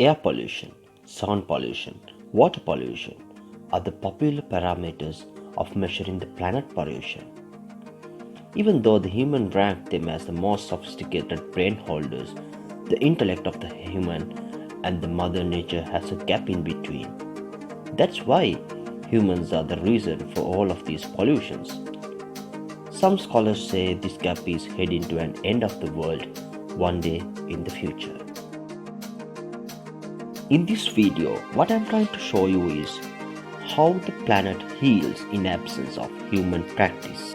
Air pollution, sound pollution, water pollution are the popular parameters of measuring the planet pollution. Even though the human rank them as the most sophisticated brain holders, the intellect of the human and the mother nature has a gap in between. That's why humans are the reason for all of these pollutions. Some scholars say this gap is heading to an end of the world one day in the future. In this video, what I'm trying to show you is how the planet heals in absence of human practice.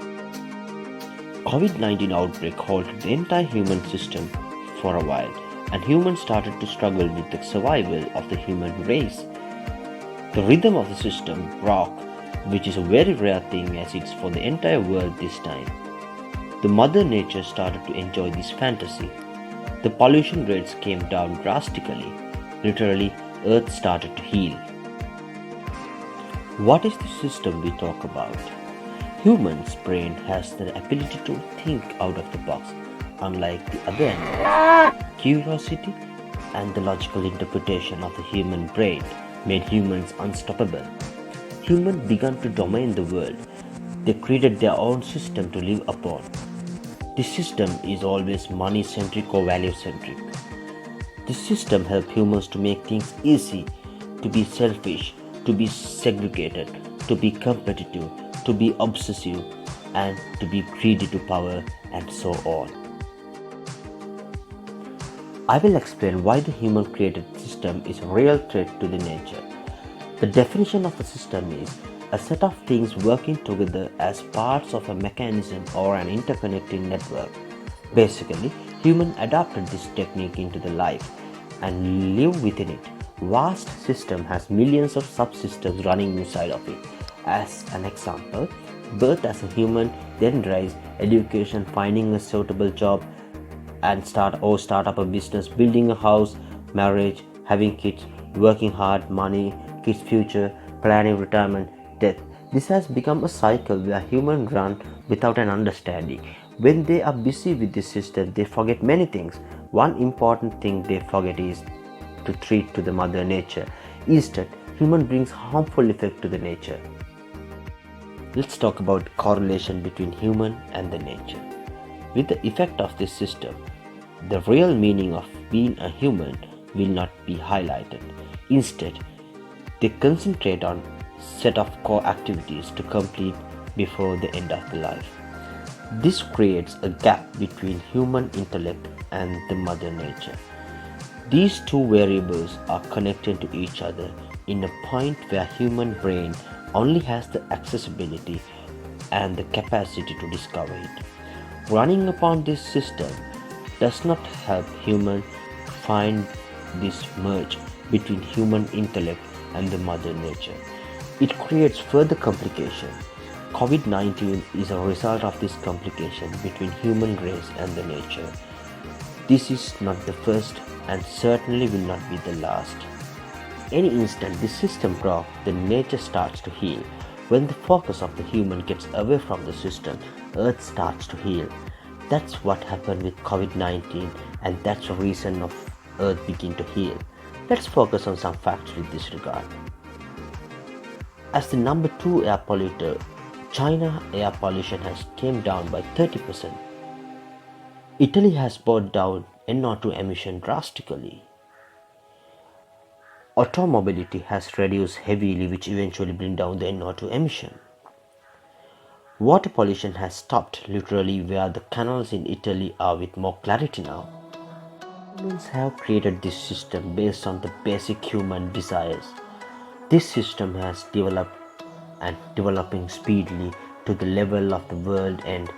COVID-19 outbreak halted the entire human system for a while, and humans started to struggle with the survival of the human race. The rhythm of the system broke, which is a very rare thing as it's for the entire world this time. The mother nature started to enjoy this fantasy. The pollution rates came down drastically. Literally, Earth started to heal. What is the system we talk about? Human's brain has the ability to think out of the box, unlike the other animals. Curiosity and the logical interpretation of the human brain made humans unstoppable. Humans began to dominate the world. They created their own system to live upon. This system is always money-centric or value-centric. This system helps humans to make things easy, to be selfish, to be segregated, to be competitive, to be obsessive, and to be greedy to power, and so on. I will explain why the human created system is a real threat to the nature. The definition of a system is a set of things working together as parts of a mechanism or an interconnected network. Basically, humans adapted this technique into the life and live within it. Vast system has millions of subsystems running inside of it. As an example, birth as a human, then rise, education, finding a suitable job, and start up a business, building a house, marriage, having kids, working hard, money, kids' future, planning retirement, death. This has become a cycle where humans run without an understanding. When they are busy with this system, they forget many things. One important thing they forget is to treat to the mother nature. Instead, human brings harmful effect to the nature. Let's talk about correlation between human and the nature. With the effect of this system, the real meaning of being a human will not be highlighted. Instead, they concentrate on set of core activities to complete before the end of the life. This creates a gap between human intellect and the mother nature. These two variables are connected to each other in a point where human brain only has the accessibility and the capacity to discover it. Running upon this system does not help human find this merge between human intellect and the mother nature. It creates further complication. COVID-19 is a result of this complication between human race and the nature. This is not the first and certainly will not be the last. Any instant this system broke, the nature starts to heal. When the focus of the human gets away from the system, Earth starts to heal. That's what happened with COVID-19, and that's the reason of Earth begin to heal. Let's focus on some facts with this regard. As the number 2 air polluter, China air pollution has came down by 30%. Italy has brought down NO2 emission drastically. Automobility has reduced heavily, which eventually bring down the NO2 emission. Water pollution has stopped literally, where the canals in Italy are with more clarity now. Humans have created this system based on the basic human desires. This system has developed and developing speedily to the level of the world end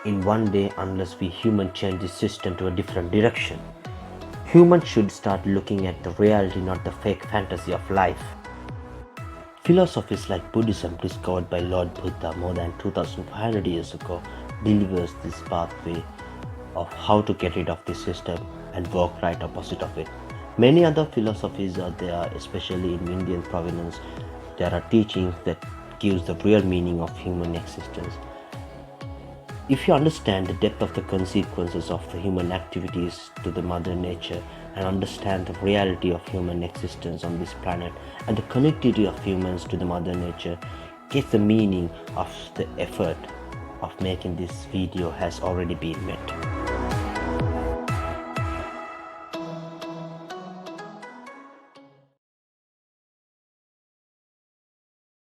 in one day unless we humans change this system to a different direction. Humans should start looking at the reality, not the fake fantasy of life. Philosophies like Buddhism, discovered by Lord Buddha more than 2500 years ago, delivers this pathway of how to get rid of this system and walk right opposite of it. Many other philosophies are there, especially in Indian provenance. There are teachings that gives the real meaning of human existence. If you understand the depth of the consequences of the human activities to the mother nature, and understand the reality of human existence on this planet and the connectivity of humans to the mother nature, get the meaning of the effort of making this video has already been met.